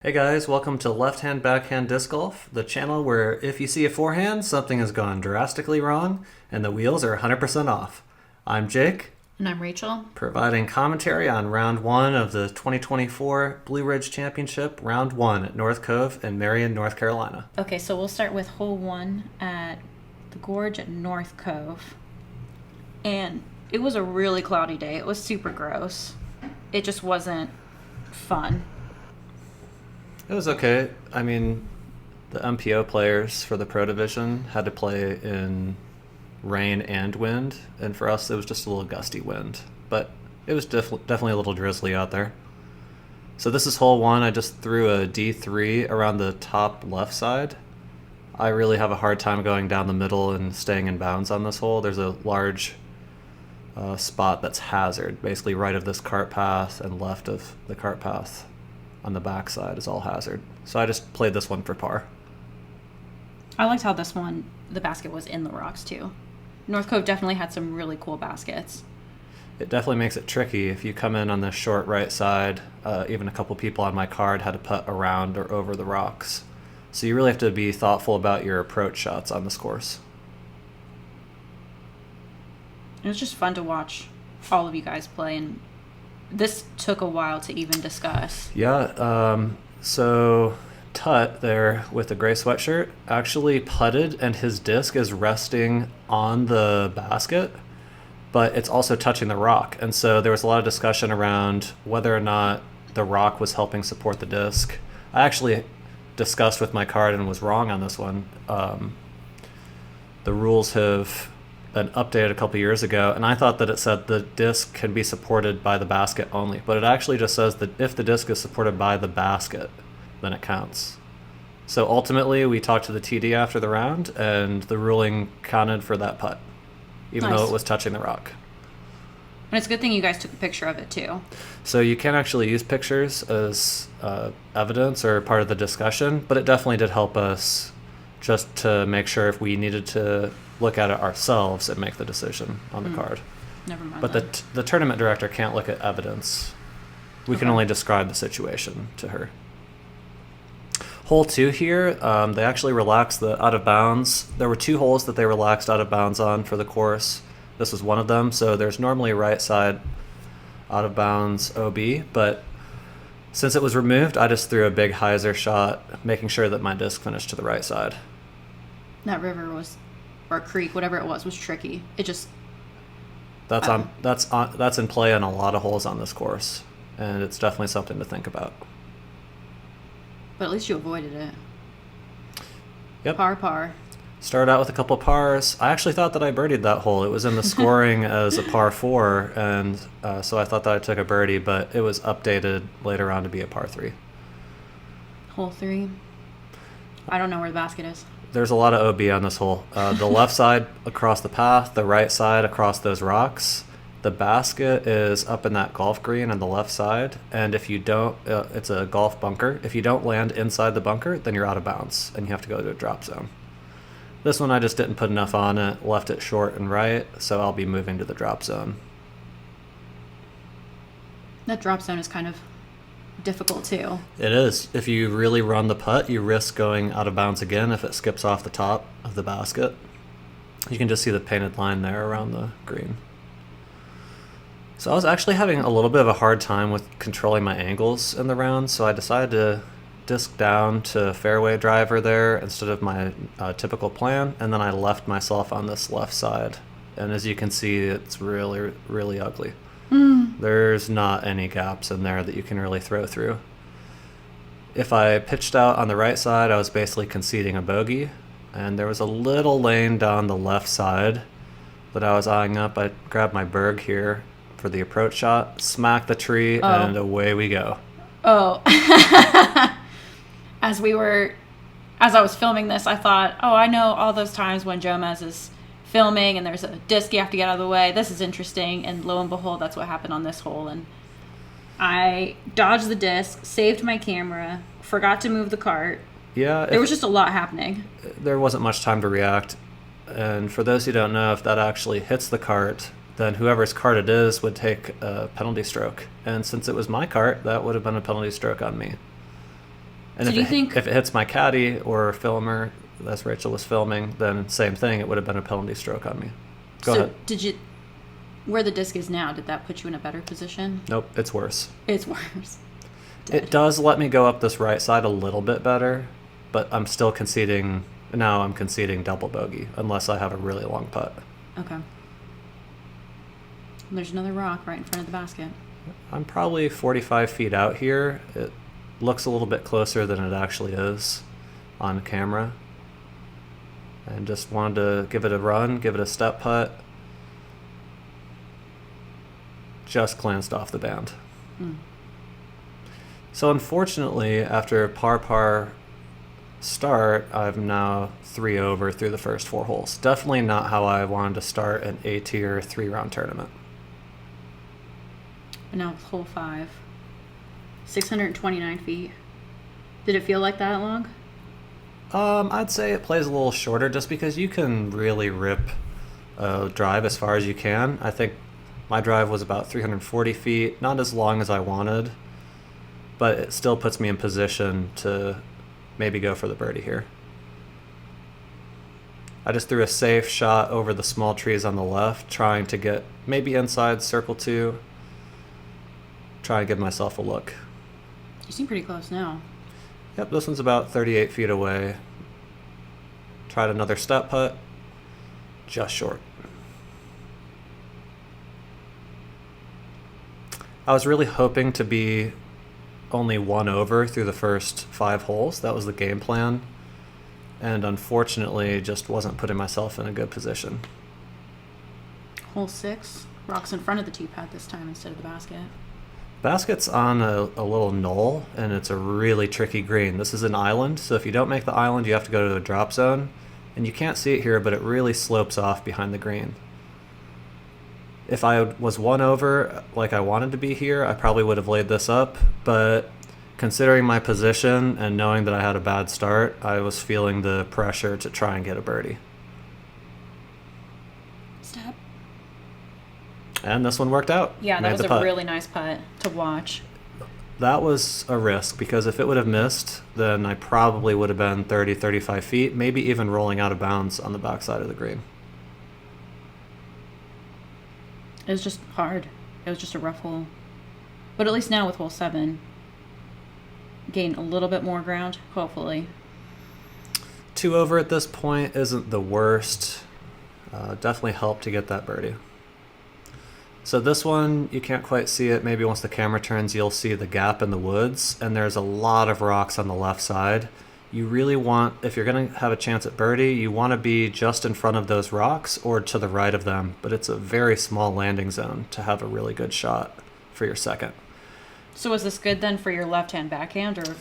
Hey guys, welcome to Left Hand Backhand Disc Golf, the channel where if you see a forehand, something has gone drastically wrong and the wheels are 100% off. I'm Jake. And I'm Rachel. Providing commentary on round one of the 2024 Blue Ridge Championship, round one at North Cove in Marion, North Carolina. Okay, so we'll start with hole one at the Gorge at North Cove. And it was a really cloudy day. It was super gross. It just wasn't fun. It was okay. I mean, the MPO players for the Pro Division had to play in rain and wind, and for us it was just a little gusty wind. But it was definitely a little drizzly out there. So this is hole one. I just threw a D3 around the top left side. I really have a hard time going down the middle and staying in bounds on this hole. There's a large spot that's hazard, basically right of this cart path and left of the cart path. On the backside is all hazard. So I just played this one for par. I liked how this one, the basket was in the rocks too. North Cove definitely had some really cool baskets. It definitely makes it tricky if you come in on the short right side. Even a couple people on my card had to putt around or over the rocks. So you really have to be thoughtful about your approach shots on this course. It was just fun to watch all of you guys play, and this took a while to even discuss. Yeah, so Tut there with the gray sweatshirt actually putted and his disc is resting on the basket, but it's also touching the rock. And so there was a lot of discussion around whether or not the rock was helping support the disc. I actually discussed with my card and was wrong on this one. The rules have been updated a couple years ago, and I thought that it said the disc can be supported by the basket only, but it actually just says that if the disc is supported by the basket, then it counts. So ultimately, we talked to the TD after the round, and the ruling counted for that putt, even though it was touching the rock. And it's a good thing you guys took a picture of it too. So you can't actually use pictures as evidence or part of the discussion, but it definitely did help us just to make sure if we needed to look at it ourselves and make the decision on the card. Never mind. But the tournament director can't look at evidence. We can only describe the situation to her. Hole two here, they actually relaxed the out of bounds. There were two holes that they relaxed out of bounds on for the course. This was one of them. So there's normally right side out of bounds OB, but since it was removed, I just threw a big hyzer shot, making sure that my disc finished to the right side. That river was, or creek, whatever it was tricky. It just that's in play on a lot of holes on this course, and it's definitely something to think about. But at least you avoided it. Yep. Par. Started out with a couple of pars. I actually thought that I birdied that hole. It was in the scoring as a par 4, and so I thought that I took a birdie, but it was updated later on to be a par 3. Hole 3. I don't know where the basket is. There's a lot of OB on this hole. The left side across the path, the right side across those rocks. The basket is up in that golf green on the left side, and if you don't, it's a golf bunker. If you don't land inside the bunker, then you're out of bounds, and you have to go to a drop zone. This one I just didn't put enough on it, left it short and right, so I'll be moving to the drop zone. That drop zone is kind of difficult too. It is. If you really run the putt, you risk going out of bounds again if it skips off the top of the basket. You can just see the painted line there around the green. So I was actually having a little bit of a hard time with controlling my angles in the round, so I decided to disc down to fairway driver there instead of my typical plan, and then I left myself on this left side. And as you can see, it's really, really ugly. There's not any gaps in there that you can really throw through. If I pitched out on the right side, I was basically conceding a bogey, and there was a little lane down the left side that I was eyeing up. I grabbed my berg here for the approach shot, smacked the tree, and away we go. Oh. As I was filming this, I thought, I know all those times when Jomez is filming and there's a disc you have to get out of the way. This is interesting. And lo and behold, that's what happened on this hole. And I dodged the disc, saved my camera, forgot to move the cart. Yeah. There was just a lot happening. There wasn't much time to react. And for those who don't know, if that actually hits the cart, then whoever's cart it is would take a penalty stroke. And since it was my cart, that would have been a penalty stroke on me. And So do you think... if it hits my caddy or filmer, as Rachel was filming, then same thing. It would have been a penalty stroke on me. Go ahead. Did you... Where the disc is now, did that put you in a better position? Nope, it's worse. It's worse. It does let me go up this right side a little bit better, but I'm still conceding. Now I'm conceding double bogey unless I have a really long putt. Okay. And there's another rock right in front of the basket. I'm probably 45 feet out here. It looks a little bit closer than it actually is on camera. And just wanted to give it a run, give it a step putt. Just glanced off the band. So unfortunately, after a par start, I'm now 3 over through the first 4 holes. Definitely not how I wanted to start an A-tier 3-round tournament. And now it's hole 5. 629 feet. Did it feel like that long? I'd say it plays a little shorter just because you can really rip a drive as far as you can. I think my drive was about 340 feet, not as long as I wanted, but it still puts me in position to maybe go for the birdie here. I just threw a safe shot over the small trees on the left, trying to get maybe inside circle 2, try and give myself a look. You seem pretty close now. Yep, this one's about 38 feet away. Tried another step putt, just short. I was really hoping to be only 1 over through the first 5 holes. That was the game plan. And unfortunately, just wasn't putting myself in a good position. Hole 6. Rocks in front of the tee pad this time instead of the basket. Basket's on a little knoll, and it's a really tricky green. This is an island, so if you don't make the island, you have to go to a drop zone. And you can't see it here, but it really slopes off behind the green. If I was 1 over like I wanted to be here, I probably would have laid this up. But considering my position and knowing that I had a bad start, I was feeling the pressure to try and get a birdie. Step. And this one worked out. Yeah, that Made was the a putt. really nice putt to watch. That was a risk because if it would have missed, then I probably would have been 30, 35 feet, maybe even rolling out of bounds on the backside of the green. It was just hard. It was just a rough hole. But at least now with hole 7, gain a little bit more ground, hopefully. 2 over at this point isn't the worst. Definitely helped to get that birdie. So this one, you can't quite see it. Maybe once the camera turns, you'll see the gap in the woods, and there's a lot of rocks on the left side. You really want, if you're going to have a chance at birdie, you want to be just in front of those rocks or to the right of them, but it's a very small landing zone to have a really good shot for your second. So was this good then for your left-hand backhand, or?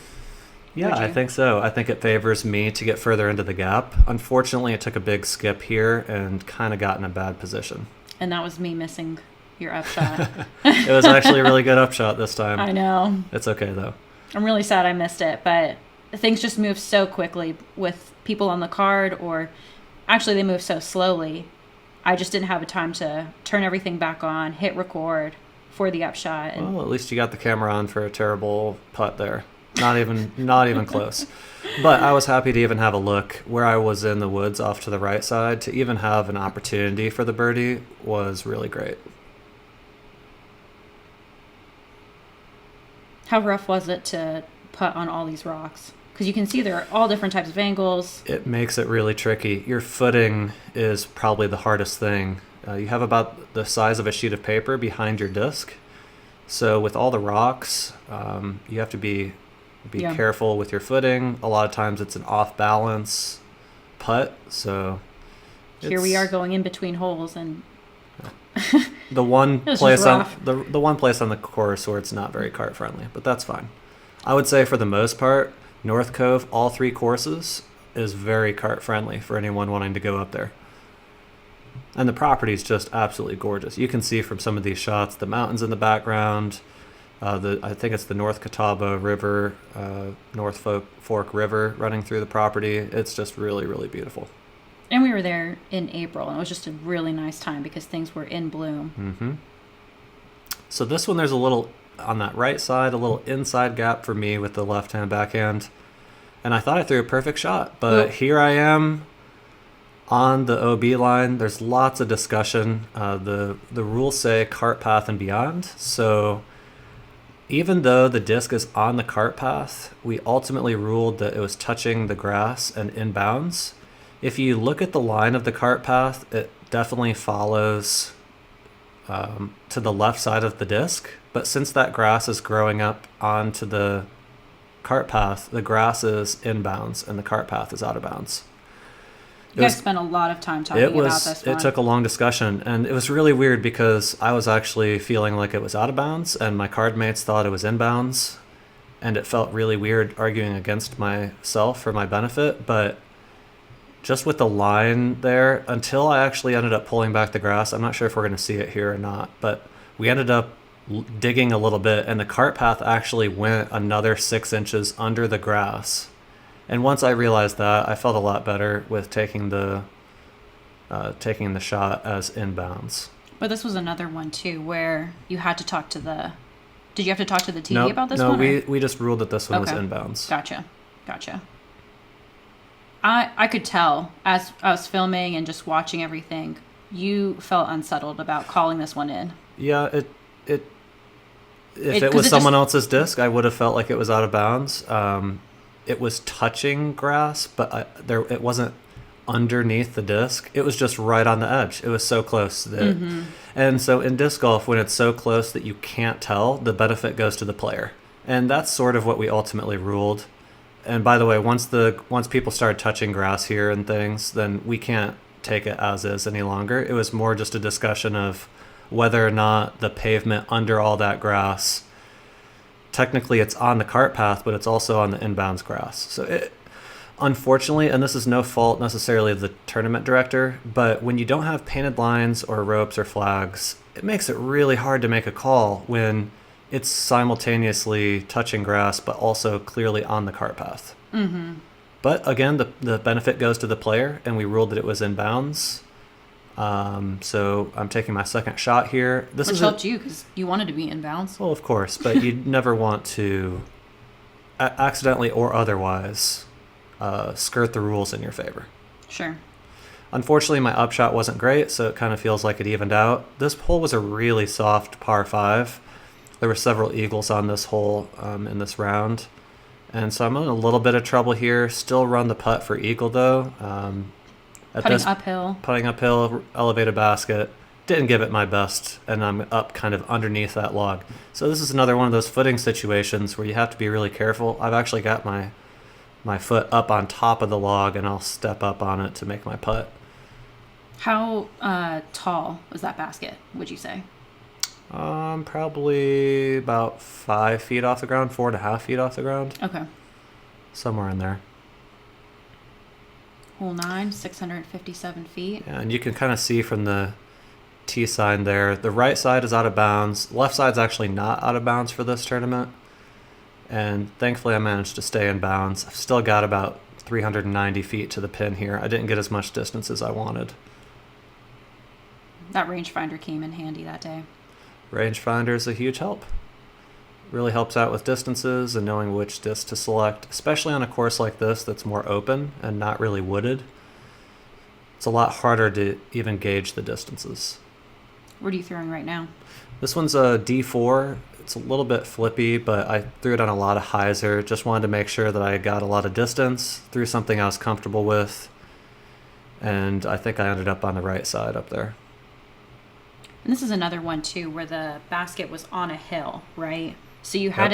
Yeah, I think so. I think it favors me to get further into the gap. Unfortunately, it took a big skip here and kind of got in a bad position. And that was me missing your upshot. It was actually a really good upshot this time. I know. It's okay, though. I'm really sad I missed it, but things just move so quickly with people on the card, or actually they move so slowly. I just didn't have a time to turn everything back on, hit record for the upshot. And Well, at least you got the camera on for a terrible putt there. Not even close. But I was happy to even have a look where I was in the woods off to the right side. To even have an opportunity for the birdie was really great. how rough was it to putt on all these rocks? Because you can see there are all different types of angles. It makes it really tricky. Your footing is probably the hardest thing. You have about the size of a sheet of paper behind your disc. So with all the rocks, you have to be careful with your footing. A lot of times it's an off-balance putt. So here we are going in between holes, and the one was place just on rough. the one place on the course where it's not very cart friendly, but that's fine. I would say for the most part, North Cove, all three courses, is very cart friendly for anyone wanting to go up there. And the property is just absolutely gorgeous. You can see from some of these shots the mountains in the background. I think it's the North Catawba River, North Fork River running through the property. It's just really, really beautiful. And we were there in April, and it was just a really nice time because things were in bloom. Mm-hmm. So this one, there's a little, on that right side, a little inside gap for me with the left-hand backhand. and I thought I threw a perfect shot. But Ooh. here I am on the OB line. There's lots of discussion. The rules say cart path and beyond. So even though the disc is on the cart path, we ultimately ruled that it was touching the grass and inbounds. If you look at the line of the cart path, it definitely follows to the left side of the disc. But since that grass is growing up onto the cart path, the grass is inbounds and the cart path is out of bounds. You guys spent a lot of time talking about this one. It took a long discussion, and it was really weird because I was actually feeling like it was out of bounds, and my card mates thought it was inbounds, and it felt really weird arguing against myself for my benefit. But just with the line there, until I actually ended up pulling back the grass, I'm not sure if we're going to see it here or not, but we ended up digging a little bit, and the cart path actually went another 6 inches under the grass. And once I realized that, I felt a lot better with taking the shot as inbounds. But this was another one too, where you had to talk to the. Did you have to talk to the TV Nope, about this no, one? No, we just ruled that this one was inbounds. Gotcha. I could tell as I was filming and just watching everything, you felt unsettled about calling this one in. Yeah, if it was someone else's disc, I would have felt like it was out of bounds. It was touching grass, but it wasn't underneath the disc. It was just right on the edge. It was so close. And so in disc golf, when it's so close that you can't tell, the benefit goes to the player. And that's sort of what we ultimately ruled. And by the way, once people started touching grass here and things, then we can't take it as is any longer. It was more just a discussion of whether or not the pavement under all that grass, technically it's on the cart path, but it's also on the inbounds grass. So unfortunately, and this is no fault necessarily of the tournament director, but when you don't have painted lines or ropes or flags, it makes it really hard to make a call when it's simultaneously touching grass, but also clearly on the cart path. Mm-hmm. But again, the benefit goes to the player, and we ruled that it was inbounds. So I'm taking my second shot here. Which helped you because you wanted to be inbounds. Well, of course, but you never want to accidentally or otherwise skirt the rules in your favor. Sure. Unfortunately, my upshot wasn't great, so it kind of feels like it evened out. This hole was a really soft par 5. There were several eagles on this hole in this round. And so I'm in a little bit of trouble here. Still run the putt for eagle, though. Putting uphill, elevated basket. Didn't give it my best, and I'm up kind of underneath that log. So this is another one of those footing situations where you have to be really careful. I've actually got my foot up on top of the log, and I'll step up on it to make my putt. How tall was that basket, would you say? Probably about 5 feet off the ground, 4.5 feet off the ground. Okay. Somewhere in there. Hole 9, 657 feet. Yeah, and you can kind of see from the T sign there, the right side is out of bounds. Left side's actually not out of bounds for this tournament. And thankfully I managed to stay in bounds. I've still got about 390 feet to the pin here. I didn't get as much distance as I wanted. That rangefinder came in handy that day. Rangefinder is a huge help. Really helps out with distances and knowing which disc to select, especially on a course like this that's more open and not really wooded. It's a lot harder to even gauge the distances. What are you throwing right now? This one's a D4. It's a little bit flippy, but I threw it on a lot of hyzer. Just wanted to make sure that I got a lot of distance, threw something I was comfortable with, and I think I ended up on the right side up there. And this is another one too, where the basket was on a hill, right? So you had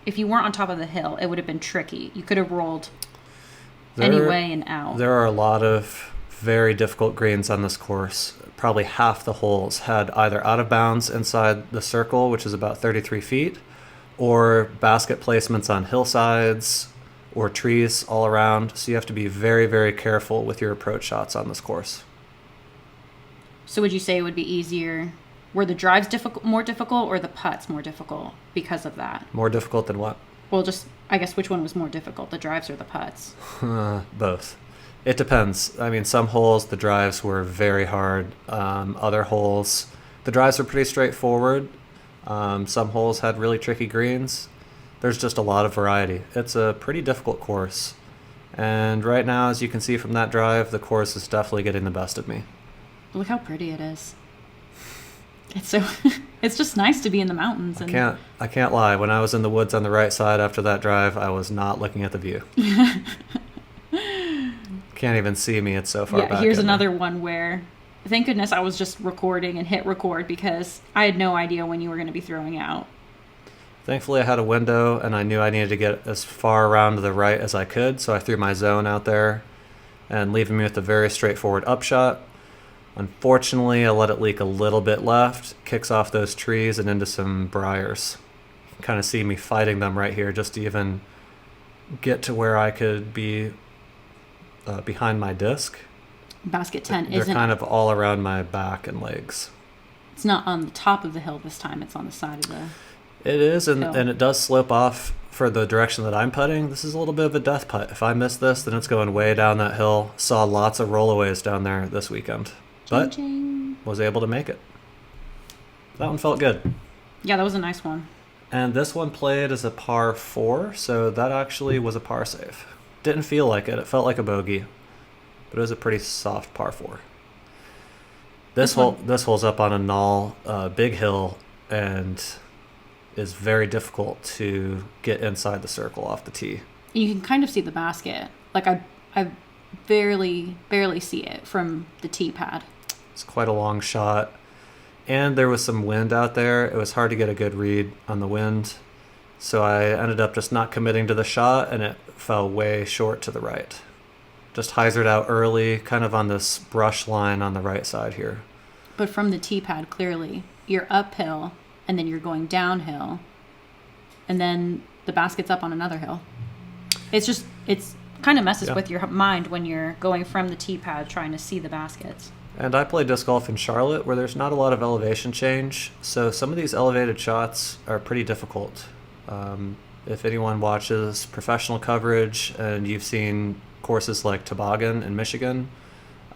if you weren't on top of the hill, it would have been tricky. You could have rolled anyway and out. There are a lot of very difficult greens on this course. Probably half the holes had either out of bounds inside the circle, which is about 33 feet, or basket placements on hillsides or trees all around. So you have to be very, very careful with your approach shots on this course. So would you say it would be easier? Were the drives more difficult or the putts more difficult because of that? More difficult than what? Well, I guess which one was more difficult, the drives or the putts? Both. It depends. I mean, some holes, the drives were very hard. Other holes, the drives were pretty straightforward. Some holes had really tricky greens. there's just a lot of variety. It's a pretty difficult course. And right now, as you can see from that drive, the course is definitely getting the best of me. Look how pretty it is. It's so it's just nice to be in the mountains. And I can't lie. When I was in the woods on the right side after that drive, I was not looking at the view. Can't even see me. It's so far back. Yeah, here's another one where, thank goodness I was just recording and hit record because I had no idea when you were going to be throwing out. Thankfully, I had a window, and I knew I needed to get as far around to the right as I could, so I threw my zone out there, and leaving me with a very straightforward upshot. Unfortunately, I let it leak a little bit left, kicks off those trees and into some briars. You can kind of see me fighting them right here just to even get to where I could be behind my disc. Basket 10 They're isn't... kind of all around my back and legs. It's not on the top of the hill this time, it's on the side of the... It is, and it does slope off for the direction that I'm putting. This is a little bit of a death putt. If I miss this, then it's going way down that hill. Saw lots of rollaways down there this weekend, but was able to make it. That one felt good. Yeah, that was a nice one. And this one played as a par 4, so that actually was a par save. Didn't feel like it. It felt like a bogey, but it was a pretty soft par 4. This hole's up on a knoll, big hill, and is very difficult to get inside the circle off the tee. You can kind of see the basket. Like I barely see it from the tee pad. It's quite a long shot. And there was some wind out there. It was hard to get a good read on the wind. So I ended up just not committing to the shot, and it fell way short to the right. Just hyzered out early, kind of on this brush line on the right side here. But from the tee pad, clearly, you're uphill, and then you're going downhill, and then the basket's up on another hill. It's kind of messes with your mind when you're going from the tee pad trying to see the baskets. And I play disc golf in Charlotte, where there's not a lot of elevation change, so some of these elevated shots are pretty difficult. If anyone watches professional coverage and you've seen courses like Toboggan in Michigan,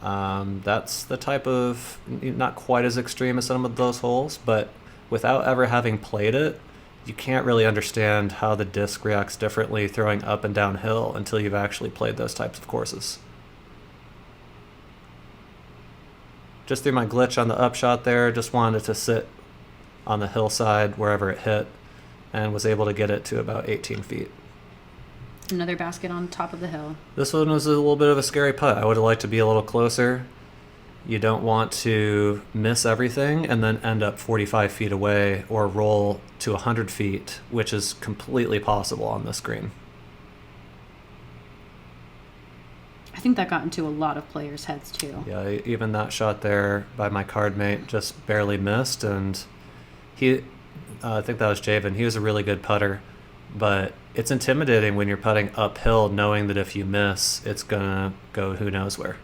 that's the type of, not quite as extreme as some of those holes, but without ever having played it, you can't really understand how the disc reacts differently throwing up and downhill until you've actually played those types of courses. Just threw my glitch on the upshot there, just wanted to sit on the hillside wherever it hit, and was able to get it to about 18 feet. Another basket on top of the hill. This one was a little bit of a scary putt. I would have liked to be a little closer. You don't want to miss everything and then end up 45 feet away or roll to 100 feet, which is completely possible on this green. I think that got into a lot of players' heads too. Yeah, even that shot there by my card mate just barely missed, and I think that was Javen. He was a really good putter, but it's intimidating when you're putting uphill knowing that if you miss, it's going to go who knows where.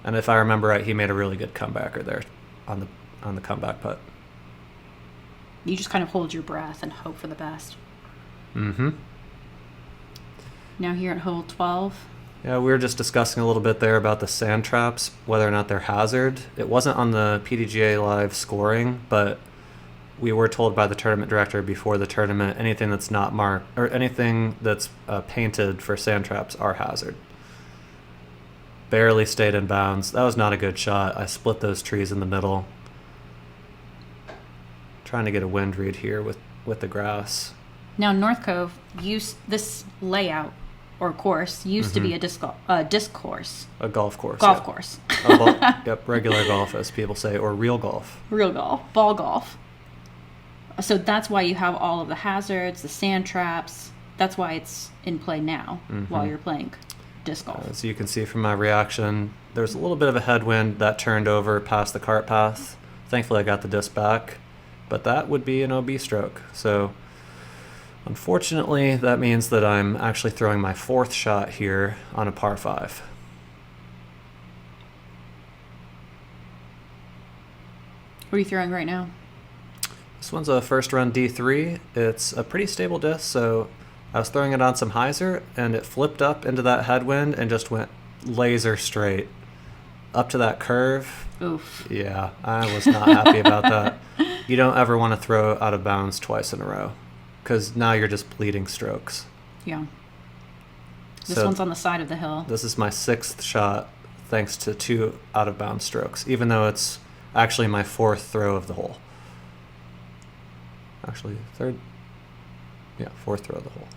And if I remember right, he made a really good comebacker there on the comeback putt. You just kind of hold your breath and hope for the best. Mm-hmm. Now here at hole 12. Yeah, we were just discussing a little bit there about the sand traps, whether or not they're hazard. It wasn't on the PDGA Live scoring, but we were told by the tournament director before the tournament, anything that's not marked or anything that's painted for sand traps are hazard. Barely stayed in bounds. That was not a good shot. I split those trees in the middle. Trying to get a wind read here with the grass. Now North Cove this layout or course used to be a disc course. A golf course. Golf course. Yep, regular golf, as people say, or real golf. Real golf, ball golf. So that's why you have all of the hazards, the sand traps. That's why it's in play now while you're playing disc golf. As you can see from my reaction, there's a little bit of a headwind that turned over past the cart path. Thankfully, I got the disc back, but that would be an OB stroke. So unfortunately, that means that I'm actually throwing my fourth shot here on a par 5. What are you throwing right now? This one's a first run D3. It's a pretty stable disc, so I was throwing it on some hyzer, and it flipped up into that headwind and just went laser straight up to that curve. Oof. Yeah, I was not happy about that. You don't ever want to throw out of bounds twice in a row. because now you're just bleeding strokes. Yeah. This So one's on the side of the hill. this is my 6th shot thanks to 2 out-of-bounds strokes, even though it's actually my 4th throw of the hole. Actually, 3rd. Yeah, 4th throw of the hole.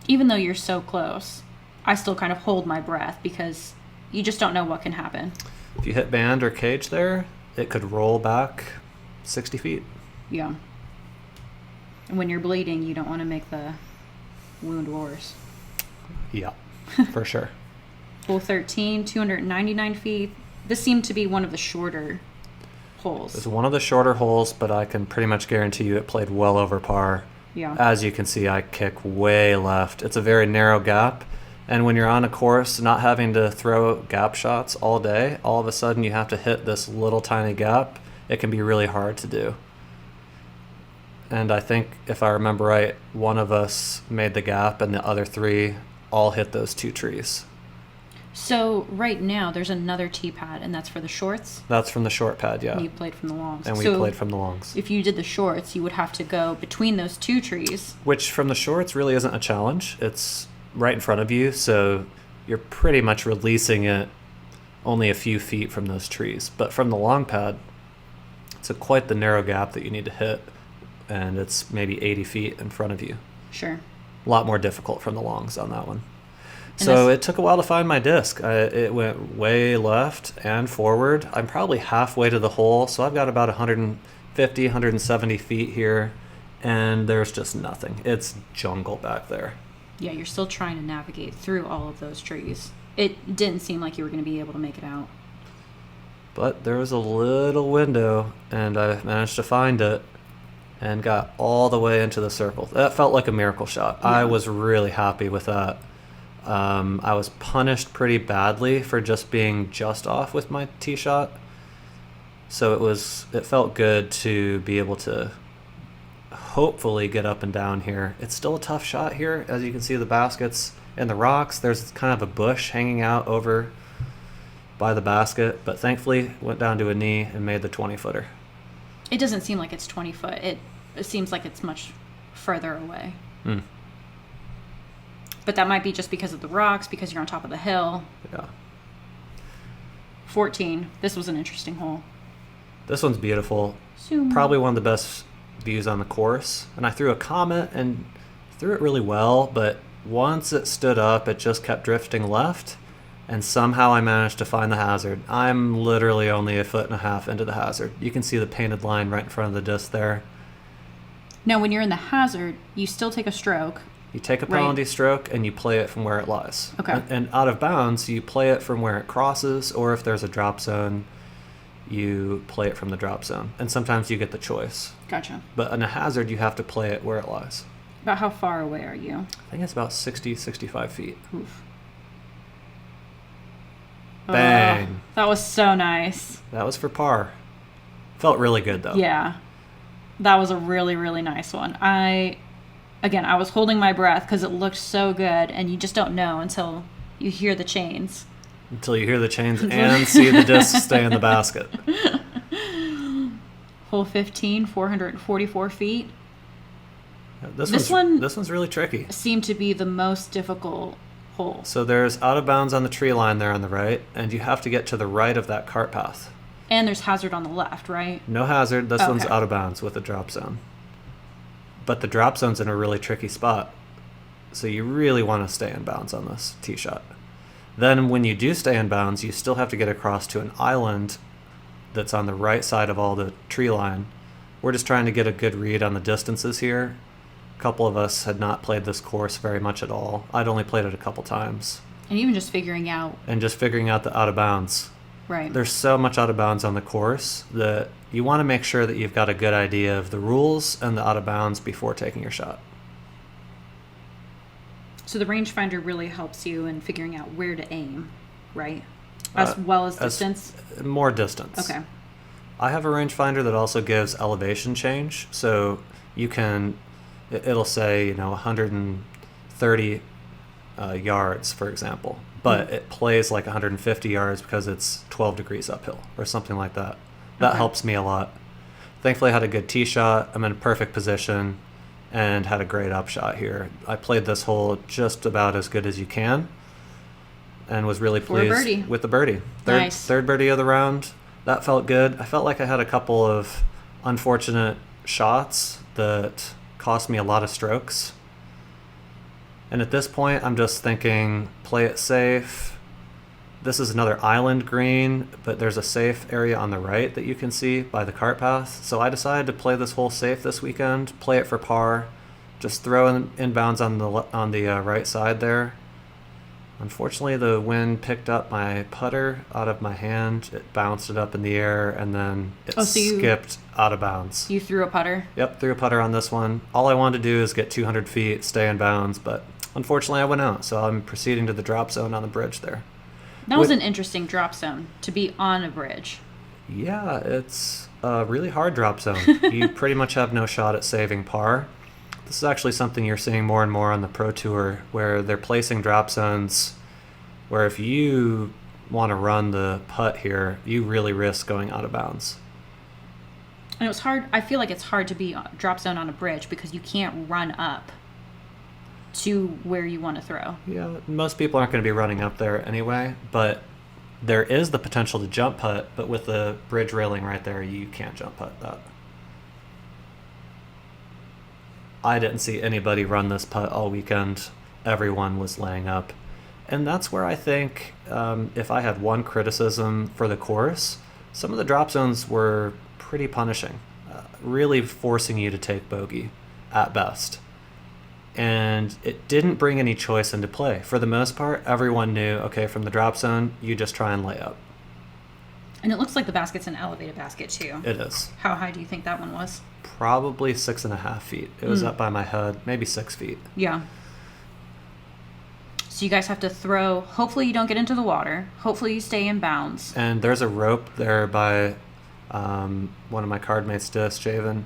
Even though you're so close, I still kind of hold my breath because you just don't know what can happen. If you hit band or cage there, it could roll back 60 feet. Yeah. And when you're bleeding, you don't want to make the wound worse. Yeah, for sure. Hole 13, 299 feet. This seemed to be one of the shorter holes. It's one of the shorter holes, but I can pretty much guarantee you it played well over par. Yeah. As you can see, I kick way left. It's a very narrow gap. And when you're on a course, not having to throw gap shots all day, all of a sudden you have to hit this little tiny gap. It can be really hard to do. And I think, if I remember right, one of us made the gap and the other 3 all hit those 2 trees. So right now there's another tee pad, and that's for the shorts. That's from the short pad, yeah. And you played from the longs. And we So played from the longs. if you did the shorts, you would have to go between those 2 trees. Which from the shorts really isn't a challenge. It's right in front of you, so you're pretty much releasing it only a few feet from those trees. But from the long pad, it's quite the narrow gap that you need to hit, and it's maybe 80 feet in front of you. Sure. A lot more difficult from the longs on that one. And So it took a while to find my disc. It went way left and forward. I'm probably halfway to the hole, so I've got about 150, 170 feet here, and there's just nothing. It's jungle back there. Yeah, you're still trying to navigate through all of those trees. It didn't seem like you were going to be able to make it out. But there was a little window, and I managed to find it and got all the way into the circle. That felt like a miracle shot. Yeah. I was really happy with that. I was punished pretty badly for just being just off with my tee shot. So it felt good to be able to hopefully get up and down here. It's still a tough shot here. As you can see, the baskets and the rocks, there's kind of a bush hanging out over by the basket, but thankfully went down to a knee and made the 20-footer. It doesn't seem like it's 20 foot. It seems like it's much further away. But that might be just because of the rocks, because you're on top of the hill. Yeah. 14. This was an interesting hole. This one's beautiful. Zoom. Probably one of the best views on the course. And I threw a Comet and threw it really well, but once it stood up, it just kept drifting left. And somehow I managed to find the hazard. I'm literally only 1.5 feet into the hazard. You can see the painted line right in front of the disc there. Now, when you're in the hazard, you still take a stroke. You take a Right. penalty stroke and you play it from where it lies. Okay. And out of bounds, you play it from where it crosses, or if there's a drop zone, you play it from the drop zone. And sometimes you get the choice. Gotcha. But in a hazard, you have to play it where it lies. About how far away are you? I think it's about 60, 65 feet. Oof. Bang. That was so nice. That was for par. Felt really good, though. Yeah. That was a really, really nice one. I was holding my breath because it looked so good, and you just don't know until you hear the chains. Until you hear the chains and see the disc stay in the basket. Hole 15, 444 feet. This one's really tricky. Seemed to be the most difficult hole. So there's out of bounds on the tree line there on the right, and you have to get to the right of that cart path. And there's hazard on the left, right? No hazard. This Okay. one's out of bounds with a drop zone. But the drop zone's in a really tricky spot. So you really want to stay in bounds on this tee shot. Then when you do stay in bounds, you still have to get across to an island that's on the right side of all the tree line. We're just trying to get a good read on the distances here. A couple of us had not played this course very much at all. I'd only played it a couple times. And even just figuring out, And just figuring out the out of bounds. right. There's so much out of bounds on the course that you want to make sure that you've got a good idea of the rules and the out of bounds before taking your shot. So the rangefinder really helps you in figuring out where to aim, right? As well as distance? More distance. Okay. I have a rangefinder that also gives elevation change. So you can, it'll say, 130 yards, for example. But it plays like 150 yards because it's 12 degrees uphill or something like that. That Okay. helps me a lot. Thankfully, I had a good tee shot. I'm in a perfect position and had a great upshot here. I played this hole just about as good as you can and was really For a birdie. pleased with the birdie. Nice. Third birdie of the round. That felt good. I felt like I had a couple of unfortunate shots that cost me a lot of strokes. And at this point, I'm just thinking, play it safe. This is another island green, but there's a safe area on the right that you can see by the cart path. So I decided to play this hole safe this weekend, play it for par, just throw in inbounds on the right side there. Unfortunately, the wind picked up my putter out of my hand. It bounced it up in the air, and then it skipped out of bounds. You threw a putter? Yep, threw a putter on this one. All I wanted to do is get 200 feet, stay in bounds, but unfortunately I went out, so I'm proceeding to the drop zone on the bridge there. That was an interesting drop zone, to be on a bridge. Yeah, it's a really hard drop zone. You pretty much have no shot at saving par. This is actually something you're seeing more and more on the Pro Tour, where they're placing drop zones where if you want to run the putt here, you really risk going out of bounds. And it was hard. I feel like it's hard to be drop zone on a bridge because you can't run up to where you want to throw. Yeah, most people aren't going to be running up there anyway, but there is the potential to jump putt, but with the bridge railing right there, you can't jump putt that. I didn't see anybody run this putt all weekend. Everyone was laying up. And that's where I think if I had one criticism for the course, some of the drop zones were pretty punishing, really forcing you to take bogey at best. And it didn't bring any choice into play. For the most part, everyone knew, okay, from the drop zone, you just try and lay up. And it looks like the basket's an elevated basket, too. It is. How high do you think that one was? Probably 6.5 feet. It was up by my head, maybe 6 feet. Yeah. So you guys have to throw. Hopefully you don't get into the water. Hopefully you stay in bounds. And there's a rope there by one of my card mates' discs, Javen.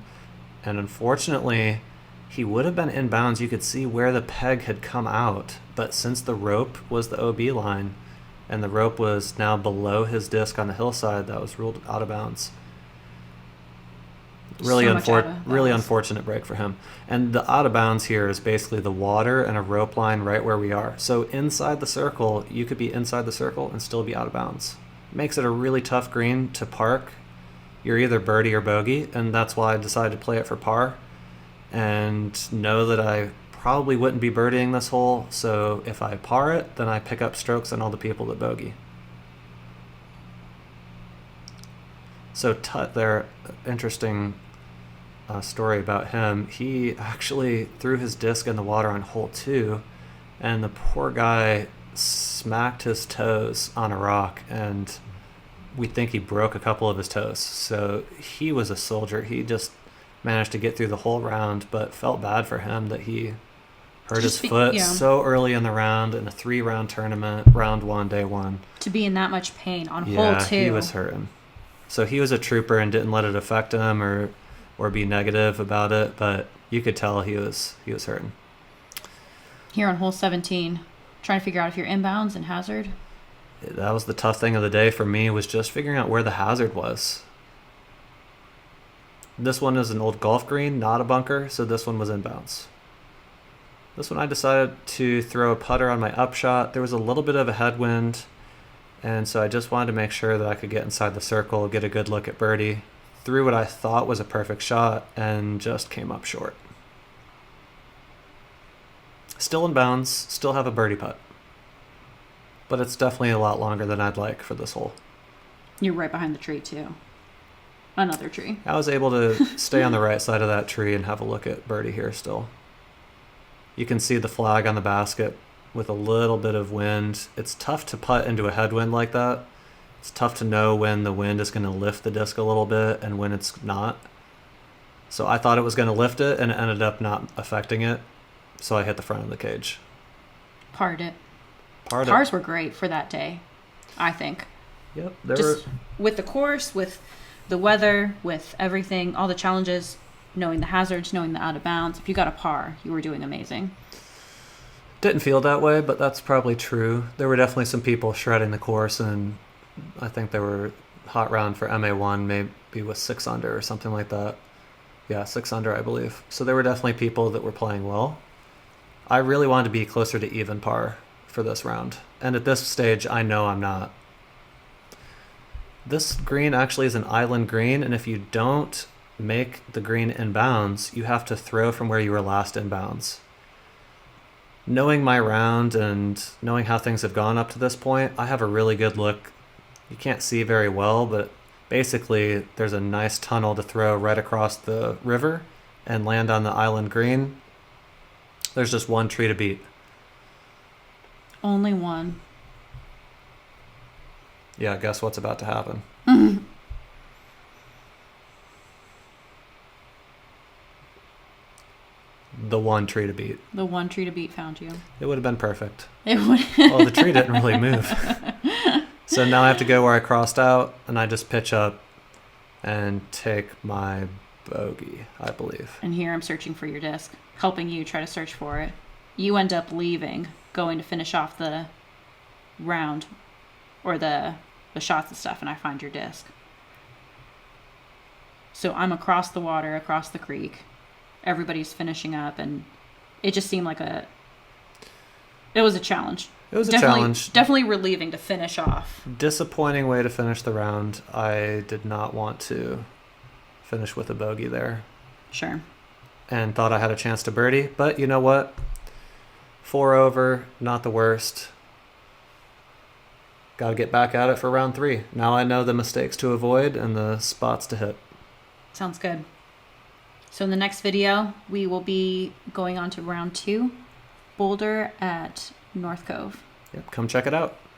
And unfortunately, he would have been in bounds. You could see where the peg had come out. But since the rope was the OB line, and the rope was now below his disc on the hillside, that was ruled out of bounds. Really, So much out of really bounds. unfortunate break for him. And the out of bounds here is basically the water and a rope line right where we are. So inside the circle, you could be inside the circle and still be out of bounds. Makes it a really tough green to park. You're either birdie or bogey, and that's why I decided to play it for par. And know that I probably wouldn't be birdieing this hole, so if I par it, then I pick up strokes on all the people that bogey. So Tut there, interesting story about him. He actually threw his disc in the water on hole 2, and the poor guy smacked his toes on a rock, and we think he broke a couple of his toes. So he was a soldier. He just managed to get through the whole round, but felt bad for him that he hurt his foot so early in the round in a 3-round tournament, round 1, day 1. To be in that much pain on hole 2. Yeah, he was hurting. So he was a trooper and didn't let it affect him or be negative about it, but you could tell he was hurting. Here on hole 17, trying to figure out if you're inbounds and hazard. That was the tough thing of the day for me, was just figuring out where the hazard was. This one is an old golf green, not a bunker, so this one was inbounds. This one I decided to throw a putter on my upshot. There was a little bit of a headwind, and so I just wanted to make sure that I could get inside the circle, get a good look at birdie. Threw what I thought was a perfect shot, and just came up short. Still in bounds, still have a birdie putt. But it's definitely a lot longer than I'd like for this hole. You're right behind the tree, too. Another tree. I was able to stay on the right side of that tree and have a look at birdie here still. You can see the flag on the basket with a little bit of wind. It's tough to putt into a headwind like that. It's tough to know when the wind is going to lift the disc a little bit and when it's not. So I thought it was going to lift it, and it ended up not affecting it. So I hit the front of the cage. Parred it. Parred it. Pars were great for that day, I think. Yep. Just with the course, with the weather, with everything, all the challenges, knowing the hazards, knowing the out of bounds. If you got a par, you were doing amazing. Didn't feel that way, but that's probably true. There were definitely some people shredding the course, and I think there were hot round for MA1, maybe with 6 under or something like that. Yeah, 6 under, I believe. So there were definitely people that were playing well. I really wanted to be closer to even par for this round. And at this stage, I know I'm not. This green actually is an island green, and if you don't make the green in bounds, you have to throw from where you were last in bounds. Knowing my round and knowing how things have gone up to this point, I have a really good look. You can't see very well, but basically there's a nice tunnel to throw right across the river and land on the island green. There's just one tree to beat. Only one. Yeah, guess what's about to happen? The one tree to beat. The one tree to beat found you. It would have been perfect. It would. Well, the tree didn't really move. So now I have to go where I crossed out, and I just pitch up and take my bogey, I believe. And here I'm searching for your disc, helping you try to search for it. You end up leaving, going to finish off the round, or the shots and stuff, and I find your disc. So I'm across the water, across the creek. Everybody's finishing up, and it just seemed like it was a challenge. It was a challenge. Definitely relieving to finish off. Disappointing way to finish the round. I did not want to finish with a bogey there. Sure. And thought I had a chance to birdie, but you know what? 4 over, not the worst. Got to get back at it for round 3. Now I know the mistakes to avoid and the spots to hit. Sounds good. So in the next video, we will be going on to round 2, Boulder at North Cove. Yep, come check it out.